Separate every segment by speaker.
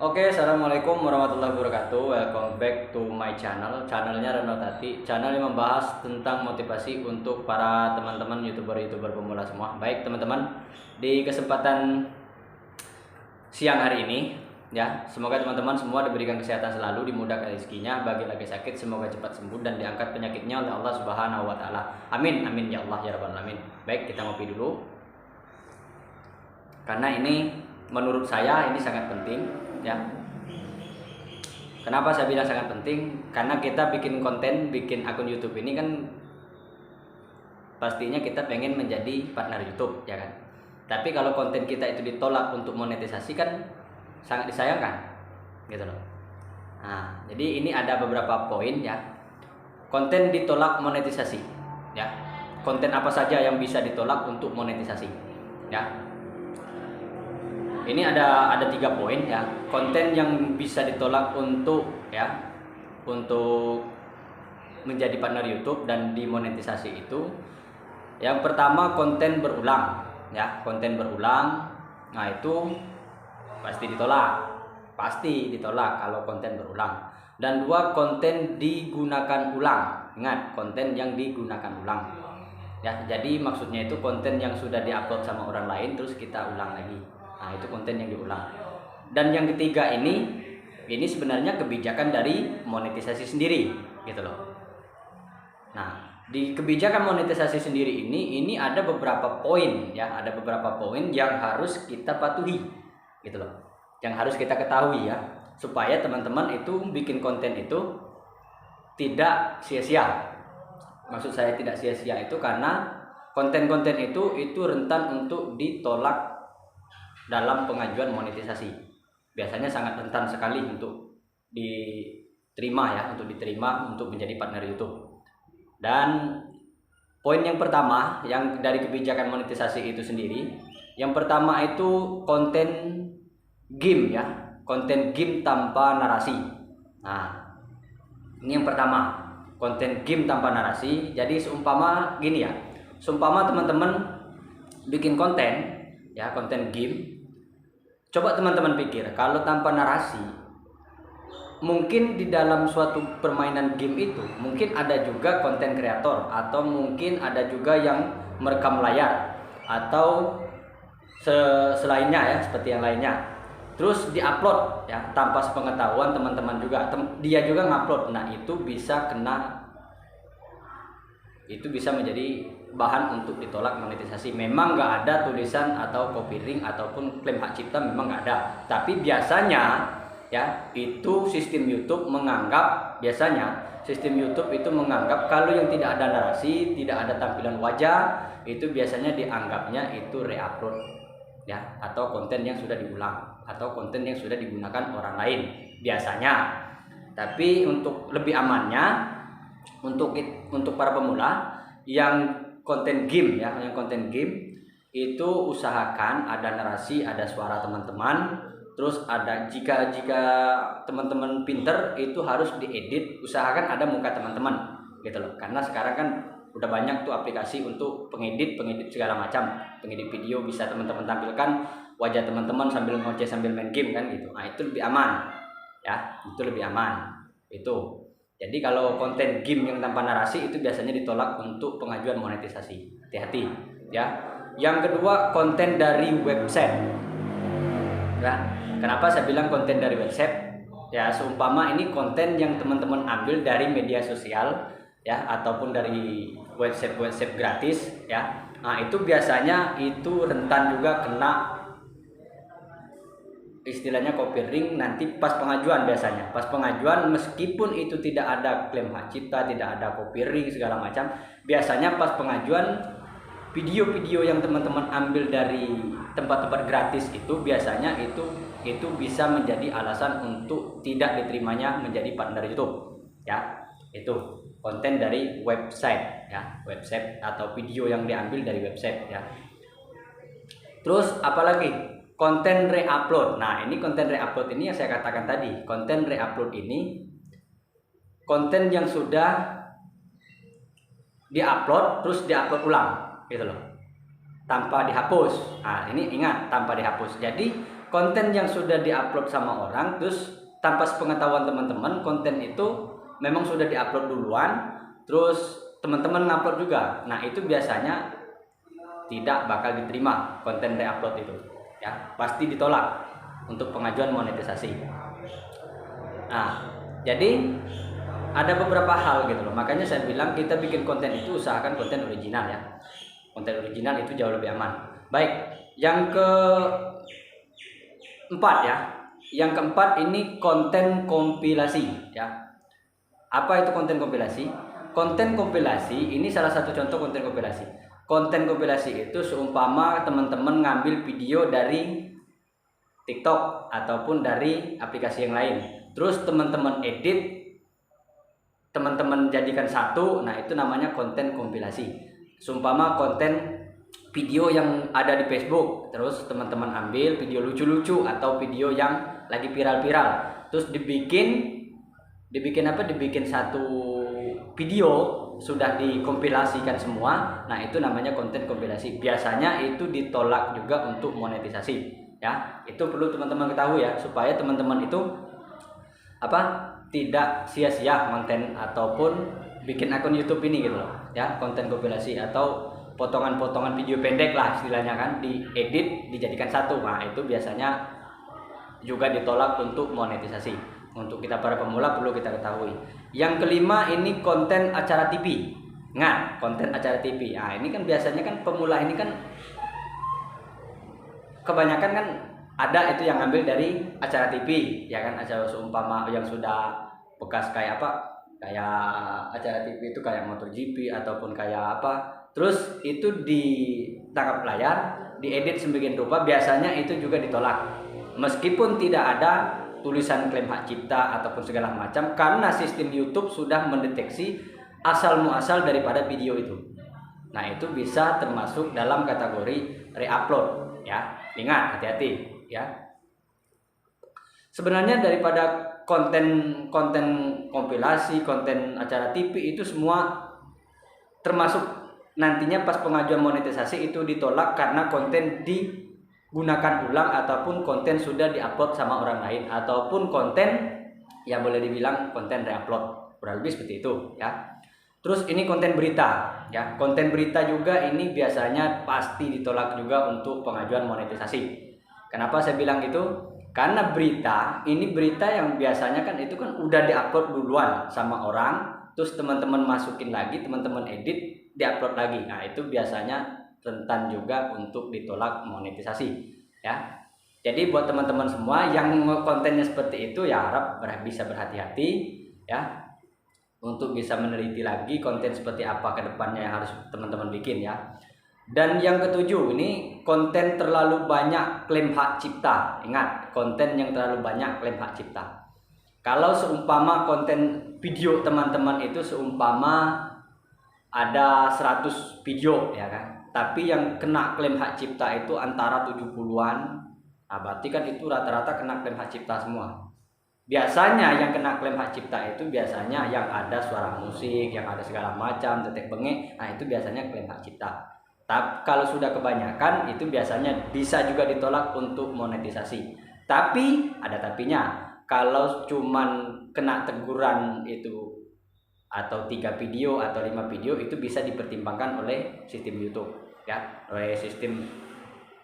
Speaker 1: Oke, assalamualaikum warahmatullahi wabarakatuh. Welcome back to my channel. Channelnya Reno Tati. Channel yang membahas tentang motivasi untuk para teman-teman youtuber pemula semua. Baik teman-teman, di kesempatan siang hari ini, ya, semoga teman-teman semua diberikan kesehatan selalu, dimudahkan rezekinya. Bagi lagi sakit, semoga cepat sembuh dan diangkat penyakitnya oleh Allah Subhanahu Wa Taala. Amin, amin ya Allah ya Rabbal Alamin. Baik, kita ngopi dulu. Karena ini menurut saya ini sangat penting. Ya, kenapa saya bilang sangat penting? Karena kita bikin konten, bikin akun YouTube ini kan pastinya kita pengen menjadi partner YouTube, ya kan? Tapi kalau konten kita itu ditolak untuk monetisasi kan sangat disayangkan, gitu loh. Nah, jadi ini ada beberapa poin ya. Konten ditolak monetisasi, ya. Konten apa saja yang bisa ditolak untuk monetisasi, ya. Ini ada 3 poin ya. Konten yang bisa ditolak untuk menjadi partner YouTube dan dimonetisasi itu, yang pertama konten berulang ya, konten berulang. Nah, itu pasti ditolak kalau konten berulang. Dan 2, konten digunakan ulang. Ingat, konten yang digunakan ulang. Ya, jadi maksudnya itu konten yang sudah diupload sama orang lain terus kita ulang lagi. Nah, itu konten yang diulang. Dan yang ketiga ini sebenarnya kebijakan dari monetisasi sendiri, gitu loh. Nah, di kebijakan monetisasi sendiri ini ada beberapa poin ya, ada beberapa poin yang harus kita patuhi, gitu loh. Yang harus kita ketahui ya, supaya teman-teman itu bikin konten itu tidak sia-sia. Maksud saya tidak sia-sia itu karena konten-konten itu rentan untuk ditolak dalam pengajuan monetisasi. Biasanya sangat rentan sekali untuk diterima untuk menjadi partner YouTube. Dan poin yang pertama yang dari kebijakan monetisasi itu sendiri, yang pertama itu konten game ya, konten game tanpa narasi. Nah, ini yang pertama, konten game tanpa narasi. Jadi seumpama gini ya, seumpama teman-teman bikin konten ya, konten game. Coba teman-teman pikir, kalau tanpa narasi, mungkin di dalam suatu permainan game itu, mungkin ada juga konten kreator, atau mungkin ada juga yang merekam layar, atau selainnya ya, seperti yang lainnya. Terus diupload ya, tanpa sepengetahuan teman-teman juga, dia juga ngupload. Nah, itu bisa menjadi bahan untuk ditolak monetisasi. Memang nggak ada tulisan atau copyright ataupun klaim hak cipta, memang nggak ada. Tapi biasanya ya, itu sistem YouTube menganggap kalau yang tidak ada narasi, tidak ada tampilan wajah, itu biasanya dianggapnya itu reupload ya, atau konten yang sudah diulang, atau konten yang sudah digunakan orang lain biasanya. Tapi untuk lebih amannya, untuk para pemula yang konten game ya, yang konten game itu usahakan ada narasi, ada suara teman-teman. Terus ada, jika teman-teman pinter, itu harus diedit, usahakan ada muka teman-teman, gitu loh. Karena sekarang kan udah banyak tuh aplikasi untuk pengedit segala macam, pengedit video, bisa teman-teman tampilkan wajah teman-teman sambil ngoceh sambil main game kan gitu. Nah, itu lebih aman ya, itu lebih aman itu. Jadi kalau konten game yang tanpa narasi itu biasanya ditolak untuk pengajuan monetisasi. Hati-hati ya. Yang kedua, konten dari website. Ya, kenapa saya bilang konten dari website? Ya, seumpama ini konten yang teman-teman ambil dari media sosial ya, ataupun dari website gratis ya. Nah, itu biasanya itu rentan juga kena istilahnya copyright nanti pas pengajuan. Biasanya pas pengajuan, meskipun itu tidak ada klaim hak cipta, tidak ada copyright segala macam, biasanya pas pengajuan video-video yang teman-teman ambil dari tempat-tempat gratis itu biasanya itu bisa menjadi alasan untuk tidak diterimanya menjadi partner YouTube ya. Itu konten dari website ya, website atau video yang diambil dari website ya. Terus apalagi? Konten reupload. Nah, ini konten reupload ini yang saya katakan tadi. Konten reupload ini konten yang sudah diupload terus diupload ulang, gitu loh, tanpa dihapus. Nah, ini ingat, tanpa dihapus. Jadi konten yang sudah diupload sama orang terus tanpa sepengetahuan teman-teman, konten itu memang sudah diupload duluan, terus teman-teman ngupload juga. Nah, itu biasanya tidak bakal diterima konten reupload itu, ya pasti ditolak untuk pengajuan monetisasi. Nah, jadi ada beberapa hal gitu loh, makanya saya bilang kita bikin konten itu usahakan konten original ya. Konten original itu jauh lebih aman. Baik, yang keempat ya. Yang keempat ini konten kompilasi ya. Apa itu konten kompilasi? Konten kompilasi ini salah satu contoh konten kompilasi. Konten kompilasi itu seumpama teman-teman ngambil video dari TikTok ataupun dari aplikasi yang lain. Terus teman-teman edit, teman-teman jadikan satu, nah itu namanya konten kompilasi. Seumpama konten video yang ada di Facebook, terus teman-teman ambil video lucu-lucu atau video yang lagi viral-viral, terus dibikin satu video, sudah dikompilasikan semua. Nah, itu namanya konten kompilasi. Biasanya itu ditolak juga untuk monetisasi ya. Itu perlu teman-teman ketahui ya, supaya teman-teman itu tidak sia-sia konten ataupun bikin akun YouTube ini gitu loh ya. Konten kompilasi atau potongan-potongan video pendek lah istilahnya kan, diedit dijadikan satu. Nah, itu biasanya juga ditolak untuk monetisasi. Untuk kita para pemula perlu kita ketahui. Yang kelima ini konten acara TV. Ingat, konten acara TV. Nah, ini kan biasanya kan pemula ini kan kebanyakan kan ada itu yang ngambil dari acara TV ya kan, acara seumpama yang sudah bekas kayak kayak acara TV itu kayak MotoGP ataupun kayak apa. Terus itu ditangkap layar, diedit sedemikian rupa, biasanya itu juga ditolak. Meskipun tidak ada tulisan klaim hak cipta ataupun segala macam, karena sistem YouTube sudah mendeteksi asal muasal daripada video itu. Nah, itu bisa termasuk dalam kategori reupload ya. Ingat, hati-hati ya. Sebenarnya daripada konten kompilasi, konten acara TV itu semua termasuk nantinya pas pengajuan monetisasi itu ditolak karena konten digunakan ulang ataupun konten sudah diupload sama orang lain ataupun konten yang boleh dibilang konten reupload, kurang lebih seperti itu ya. Terus ini konten berita ya. Konten berita juga ini biasanya pasti ditolak juga untuk pengajuan monetisasi. Kenapa saya bilang gitu? Karena berita yang biasanya kan itu kan udah diupload duluan sama orang, terus teman-teman masukin lagi, teman-teman edit, diupload lagi. Nah, itu biasanya rentan juga untuk ditolak monetisasi ya. Jadi buat teman-teman semua yang kontennya seperti itu ya, harap bisa berhati-hati ya, untuk bisa meneliti lagi konten seperti apa ke depannya yang harus teman-teman bikin ya. Dan yang ketujuh ini konten terlalu banyak klaim hak cipta. Ingat, konten yang terlalu banyak klaim hak cipta. Kalau seumpama konten video teman-teman itu seumpama ada 100 video ya kan, tapi yang kena klaim hak cipta itu antara 70-an. Nah, berarti kan itu rata-rata kena klaim hak cipta semua. Biasanya yang kena klaim hak cipta itu biasanya yang ada suara musik, yang ada segala macam, detek bengek. Nah, itu biasanya klaim hak cipta. Tapi kalau sudah kebanyakan itu biasanya bisa juga ditolak untuk monetisasi. Tapi ada tapinya. Kalau cuman kena teguran itu atau 3 video atau 5 video itu bisa dipertimbangkan oleh sistem YouTube ya, oleh sistem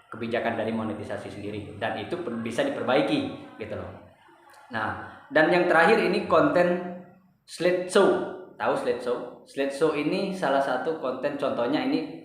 Speaker 1: kebijakan dari monetisasi sendiri, dan itu bisa diperbaiki gitu loh. Nah, dan yang terakhir ini konten slideshow. Tahu slideshow? Slideshow ini salah satu konten, contohnya ini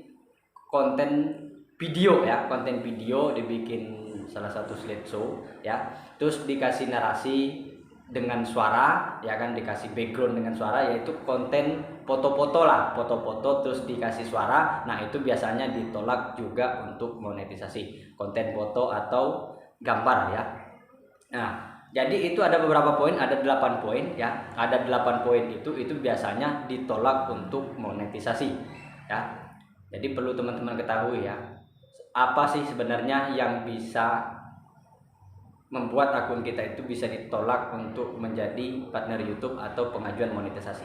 Speaker 1: konten video ya, konten video dibikin salah satu slideshow ya, terus dikasih narasi dengan suara ya kan, dikasih background dengan suara, yaitu konten foto-foto lah, foto-foto terus dikasih suara. Nah, itu biasanya ditolak juga untuk monetisasi, konten foto atau gambar ya. Nah, jadi itu ada beberapa poin, ada 8 poin ya. Ada 8 poin itu biasanya ditolak untuk monetisasi ya. Jadi perlu teman-teman ketahui ya, apa sih sebenarnya yang bisa membuat akun kita itu bisa ditolak untuk menjadi partner YouTube atau pengajuan monetisasi.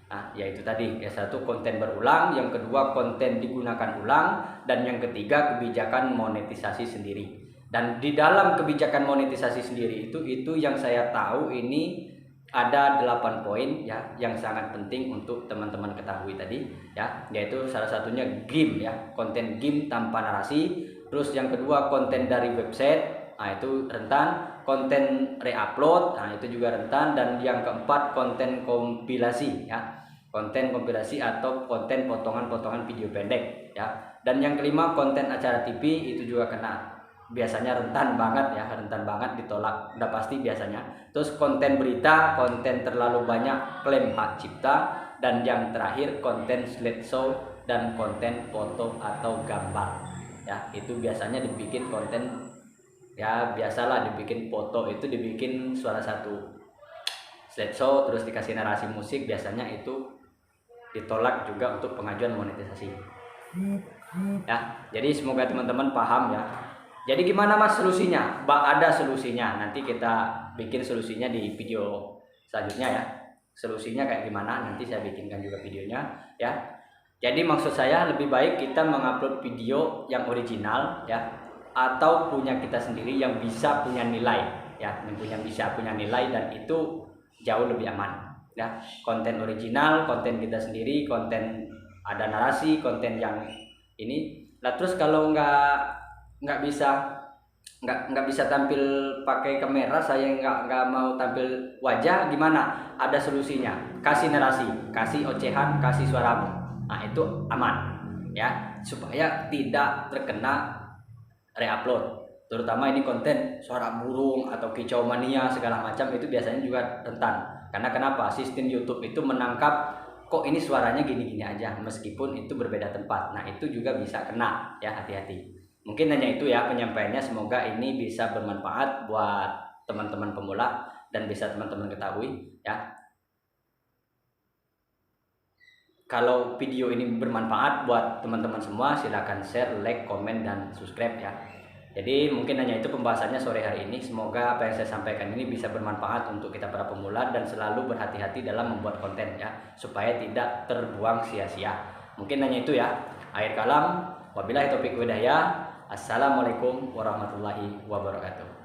Speaker 1: Nah, yaitu tadi ya, satu konten berulang, yang kedua konten digunakan ulang, dan yang ketiga kebijakan monetisasi sendiri. Dan di dalam kebijakan monetisasi sendiri itu yang saya tahu ini ada 8 poin ya yang sangat penting untuk teman-teman ketahui tadi ya, yaitu salah satunya game ya, konten game tanpa narasi. Terus yang kedua konten dari website, nah itu rentan. Konten reupload, nah itu juga rentan. Dan yang keempat konten kompilasi ya, konten kompilasi atau konten potongan-potongan video pendek ya. Dan yang kelima konten acara TV itu juga kena, biasanya rentan banget ya, rentan banget ditolak udah pasti biasanya. Terus konten berita, konten terlalu banyak klaim hak cipta. Dan yang terakhir konten slideshow dan konten foto atau gambar ya, itu biasanya dibikin konten ya, biasalah dibikin foto itu dibikin suara satu slideshow terus dikasih narasi musik, biasanya itu ditolak juga untuk pengajuan monetisasi ya. Jadi semoga teman-teman paham ya. Jadi gimana Mas solusinya? Ada solusinya, nanti kita bikin solusinya di video selanjutnya ya. Solusinya kayak gimana nanti saya bikinkan juga videonya ya. Jadi maksud saya lebih baik kita mengupload video yang original ya, atau punya kita sendiri yang bisa punya nilai ya, yang bisa punya nilai, dan itu jauh lebih aman ya. Konten original, konten kita sendiri, konten ada narasi, konten yang ini lah. Terus kalau nggak bisa tampil pakai kamera, saya nggak mau tampil wajah, gimana? Ada solusinya, kasih narasi, kasih ocehan, kasih suaramu, nah itu aman ya, supaya tidak terkena reupload. Terutama ini konten suara burung atau kicau mania segala macam, itu biasanya juga rentan. Karena kenapa? Sistem YouTube itu menangkap kok ini suaranya gini-gini aja meskipun itu berbeda tempat, nah itu juga bisa kena ya, hati-hati. Mungkin hanya itu ya penyampaiannya, semoga ini bisa bermanfaat buat teman-teman pemula dan bisa teman-teman ketahui ya. Kalau video ini bermanfaat buat teman-teman semua, silahkan share, like, komen, dan subscribe ya. Jadi mungkin hanya itu pembahasannya sore hari ini. Semoga apa yang saya sampaikan ini bisa bermanfaat untuk kita para pemula dan selalu berhati-hati dalam membuat konten ya, supaya tidak terbuang sia-sia. Mungkin hanya itu ya. Akhir kalam, wabillahi taufiq wal hidayah. Assalamualaikum warahmatullahi wabarakatuh.